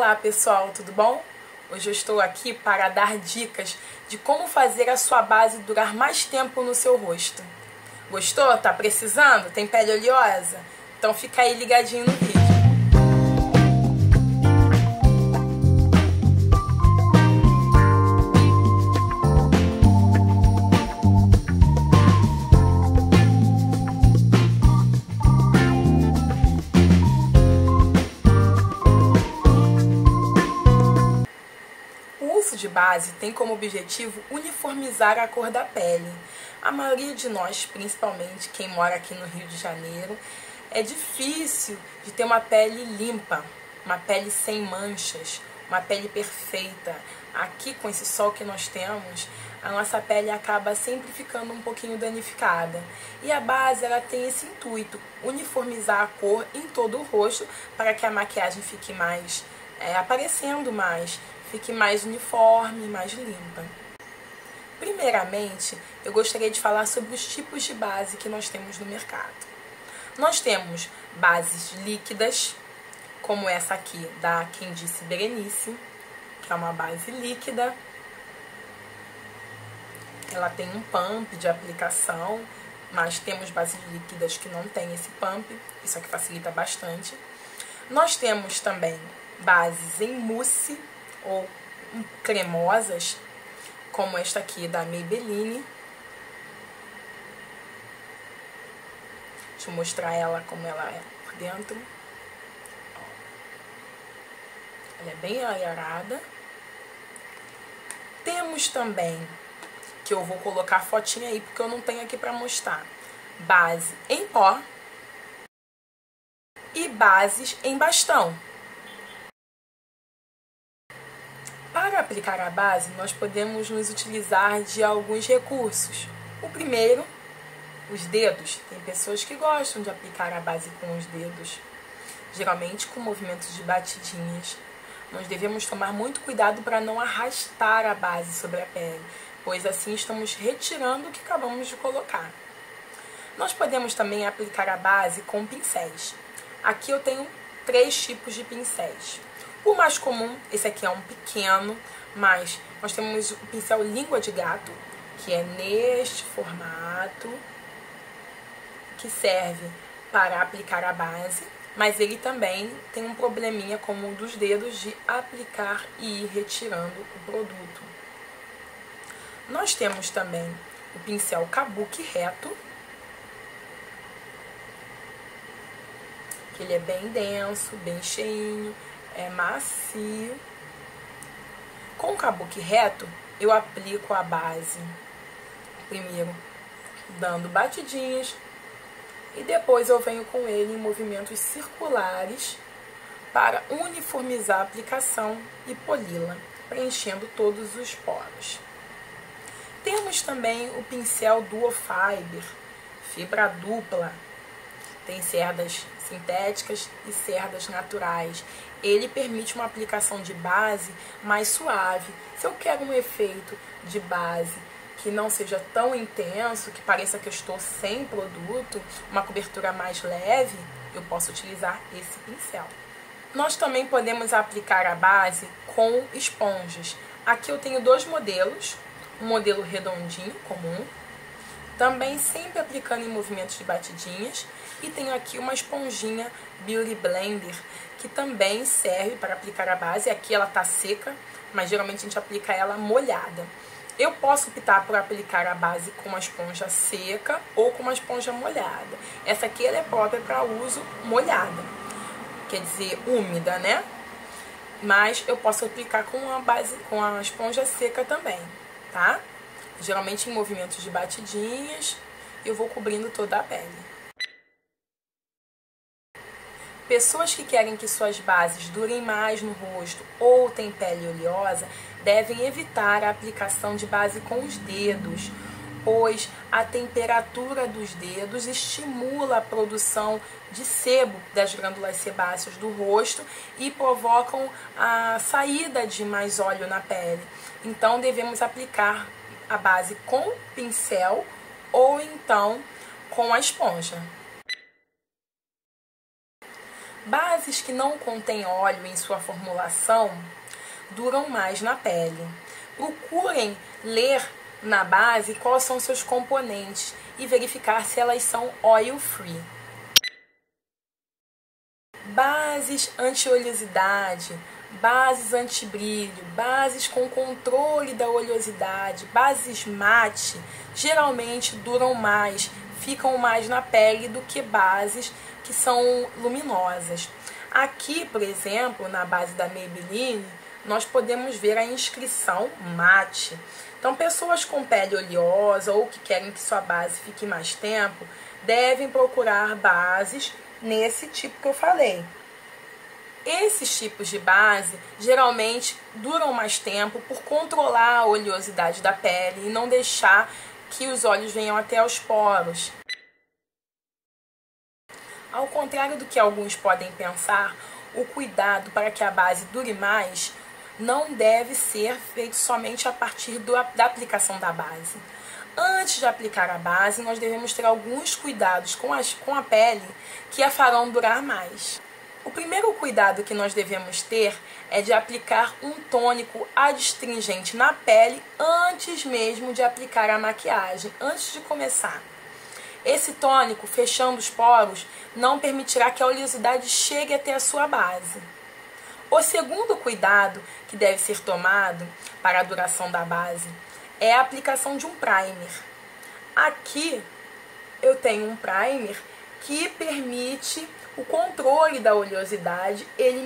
Olá pessoal, tudo bom? Hoje eu estou aqui para dar dicas de como fazer a sua base durar mais tempo no seu rosto. Gostou? Tá precisando? Tem pele oleosa? Então fica aí ligadinho no vídeo. O uso de base tem como objetivo uniformizar a cor da pele. A maioria de nós, principalmente quem mora aqui no Rio de Janeiro, é difícil de ter uma pele limpa, uma pele sem manchas, uma pele perfeita. Aqui com esse sol que nós temos, a nossa pele acaba sempre ficando um pouquinho danificada. E a base ela tem esse intuito, uniformizar a cor em todo o rosto para que a maquiagem fique mais aparecendo mais, fique mais uniforme, mais limpa. Primeiramente, eu gostaria de falar sobre os tipos de base que nós temos no mercado. Nós temos bases líquidas, como essa aqui da Quem Disse Berenice, que é uma base líquida. Ela tem um pump de aplicação, mas temos bases líquidas que não tem esse pump, isso aqui facilita bastante. Nós temos também bases em mousse ou cremosas, como esta aqui da Maybelline. Deixa eu mostrar ela como ela é por dentro. Ela é bem aerada. Temos também, que eu vou colocar a fotinha aí porque eu não tenho aqui para mostrar, base em pó e bases em bastão. Para aplicar a base, nós podemos nos utilizar de alguns recursos. O primeiro, os dedos. Tem pessoas que gostam de aplicar a base com os dedos, geralmente com movimentos de batidinhas. Nós devemos tomar muito cuidado para não arrastar a base sobre a pele, pois assim estamos retirando o que acabamos de colocar. Nós podemos também aplicar a base com pincéis. Aqui eu tenho 3 tipos de pincéis. O mais comum, esse aqui é um pequeno, mas nós temos o pincel língua de gato, que é neste formato, que serve para aplicar a base, mas ele também tem um probleminha como o dos dedos de aplicar e ir retirando o produto. Nós temos também o pincel kabuki reto, que ele é bem denso, bem cheinho, é macio. Com o kabuki reto, eu aplico a base primeiro dando batidinhas e depois eu venho com ele em movimentos circulares para uniformizar a aplicação e poli-la, preenchendo todos os poros. Temos também o pincel Duo Fiber, fibra dupla. Tem cerdas sintéticas e cerdas naturais. Ele permite uma aplicação de base mais suave. Se eu quero um efeito de base que não seja tão intenso, que pareça que eu estou sem produto, uma cobertura mais leve, eu posso utilizar esse pincel. Nós também podemos aplicar a base com esponjas. Aqui eu tenho 2 modelos, um modelo redondinho, comum, também sempre aplicando em movimentos de batidinhas, e tenho aqui uma esponjinha Beauty Blender, que também serve para aplicar a base. Aqui ela está seca, mas geralmente a gente aplica ela molhada. Eu posso optar por aplicar a base com uma esponja seca ou com uma esponja molhada. Essa aqui ela é própria para uso molhada, quer dizer, úmida, né? Mas eu posso aplicar com a base, com a esponja seca também, tá? Geralmente em movimentos de batidinhas, eu vou cobrindo toda a pele. Pessoas que querem que suas bases durem mais no rosto ou têm pele oleosa, devem evitar a aplicação de base com os dedos, pois a temperatura dos dedos estimula a produção de sebo das glândulas sebáceas do rosto e provocam a saída de mais óleo na pele. Então devemos aplicar a base com pincel ou então com a esponja. Bases que não contêm óleo em sua formulação duram mais na pele. Procurem ler na base quais são seus componentes e verificar se elas são oil free. Bases anti-oleosidade, bases anti-brilho, bases com controle da oleosidade, bases mate, geralmente duram mais, ficam mais na pele do que bases que são luminosas. Aqui, por exemplo, na base da Maybelline, nós podemos ver a inscrição mate. Então, pessoas com pele oleosa ou que querem que sua base fique mais tempo, devem procurar bases nesse tipo que eu falei. Esses tipos de base geralmente duram mais tempo por controlar a oleosidade da pele e não deixar que os óleos venham até os poros. Ao contrário do que alguns podem pensar, o cuidado para que a base dure mais não deve ser feito somente a partir da aplicação da base. Antes de aplicar a base, nós devemos ter alguns cuidados com a pele que a farão durar mais. O primeiro cuidado que nós devemos ter é de aplicar um tônico adstringente na pele antes mesmo de aplicar a maquiagem, antes de começar. Esse tônico, fechando os poros, não permitirá que a oleosidade chegue até a sua base. O segundo cuidado que deve ser tomado para a duração da base é a aplicação de um primer. Aqui eu tenho um primer que permite o controle da oleosidade, ele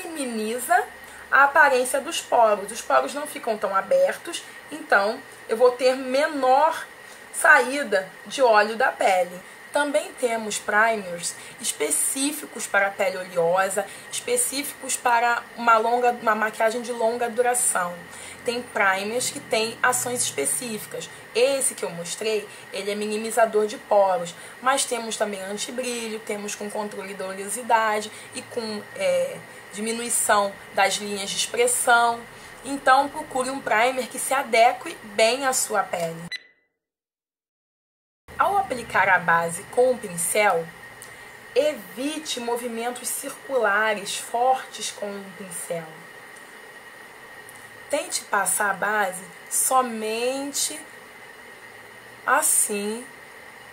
minimiza a aparência dos poros. Os poros não ficam tão abertos, então eu vou ter menor saída de óleo da pele. Também temos primers específicos para a pele oleosa, específicos para uma maquiagem de longa duração. Tem primers que têm ações específicas. Esse que eu mostrei, ele é minimizador de poros, mas temos também anti-brilho, temos com controle da oleosidade e com diminuição das linhas de expressão. Então procure um primer que se adeque bem à sua pele. Ao aplicar a base com o pincel, evite movimentos circulares fortes com o pincel. Tente passar a base somente assim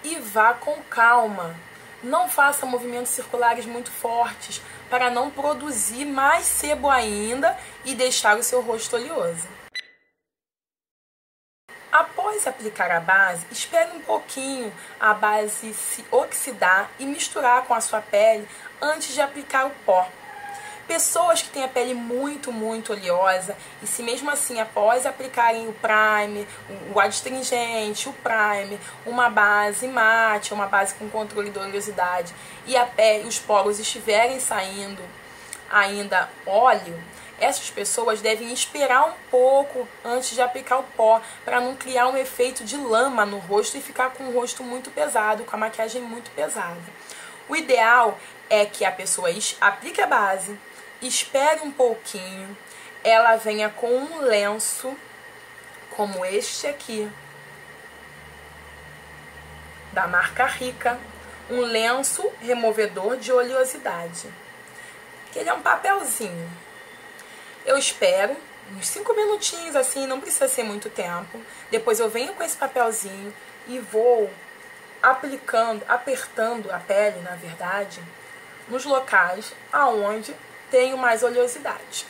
e vá com calma. Não faça movimentos circulares muito fortes para não produzir mais sebo ainda e deixar o seu rosto oleoso. Após aplicar a base, espere um pouquinho a base se oxidar e misturar com a sua pele antes de aplicar o pó. Pessoas que têm a pele muito oleosa e se mesmo assim após aplicarem o primer, o adstringente, o primer, uma base mate, uma base com controle da oleosidade e a pele, os poros estiverem saindo ainda óleo, essas pessoas devem esperar um pouco antes de aplicar o pó, para não criar um efeito de lama no rosto e ficar com o rosto muito pesado, com a maquiagem muito pesada. O ideal é que a pessoa aplique a base, espere um pouquinho, ela venha com um lenço, como este aqui, da marca Rica, um lenço removedor de oleosidade, que ele é um papelzinho. Eu espero uns 5 minutinhos assim, não precisa ser muito tempo. Depois eu venho com esse papelzinho e vou apertando a pele, na verdade, nos locais aonde tenho mais oleosidade.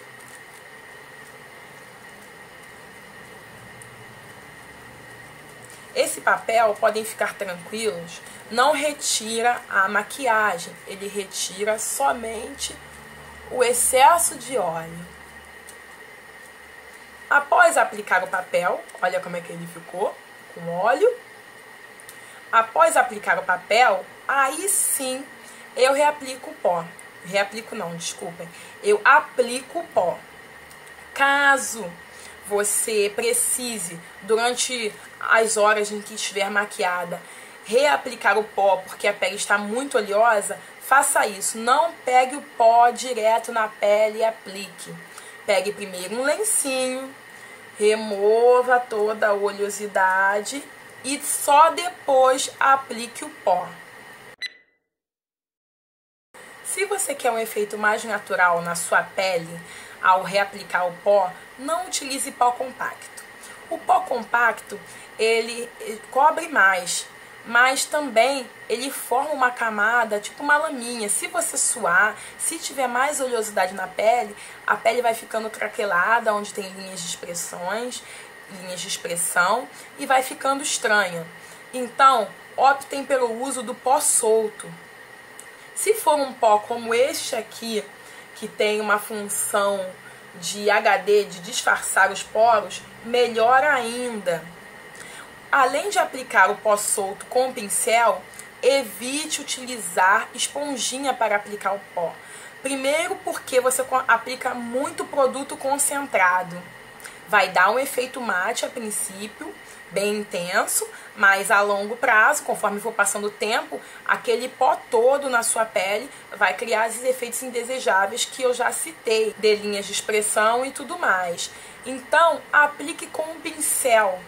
Esse papel, podem ficar tranquilos, não retira a maquiagem, ele retira somente o excesso de óleo. Após aplicar o papel, olha como é que ele ficou, com óleo. Após aplicar o papel, aí sim eu reaplico o pó. Eu aplico o pó. Caso você precise, durante as horas em que estiver maquiada, reaplicar o pó porque a pele está muito oleosa, faça isso. Não pegue o pó direto na pele e aplique. Pegue primeiro um lencinho, remova toda a oleosidade e só depois aplique o pó. Se você quer um efeito mais natural na sua pele ao reaplicar o pó, não utilize pó compacto. O pó compacto, ele cobre mais, mas também ele forma uma camada, tipo uma laminha. Se você suar, se tiver mais oleosidade na pele, a pele vai ficando craquelada, onde tem linhas de expressão, e vai ficando estranha. Então, optem pelo uso do pó solto. Se for um pó como este aqui, que tem uma função de HD, de disfarçar os poros, melhor ainda. Além de aplicar o pó solto com o pincel, evite utilizar esponjinha para aplicar o pó. Primeiro porque você aplica muito produto concentrado. Vai dar um efeito mate a princípio, bem intenso, mas a longo prazo, conforme for passando o tempo, aquele pó todo na sua pele vai criar esses efeitos indesejáveis que eu já citei, de linhas de expressão e tudo mais. Então, aplique com um pincel.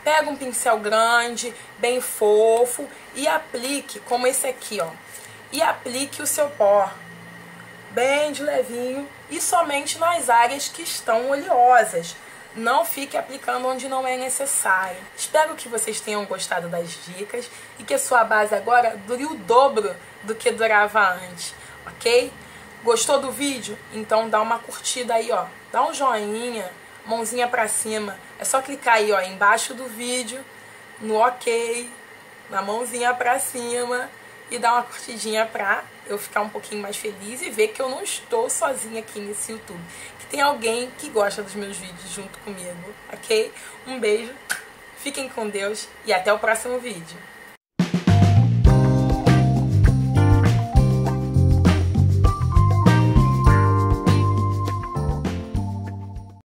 Pega um pincel grande, bem fofo e aplique, como esse aqui, ó. E aplique o seu pó, bem de levinho e somente nas áreas que estão oleosas. Não fique aplicando onde não é necessário. Espero que vocês tenham gostado das dicas e que a sua base agora dure o dobro do que durava antes, ok? Gostou do vídeo? Então dá uma curtida aí, ó. Dá um joinha, mãozinha pra cima. É só clicar aí, ó, embaixo do vídeo, no ok, na mãozinha pra cima e dar uma curtidinha pra eu ficar um pouquinho mais feliz e ver que eu não estou sozinha aqui nesse YouTube. Que tem alguém que gosta dos meus vídeos junto comigo, ok? Um beijo, fiquem com Deus e até o próximo vídeo.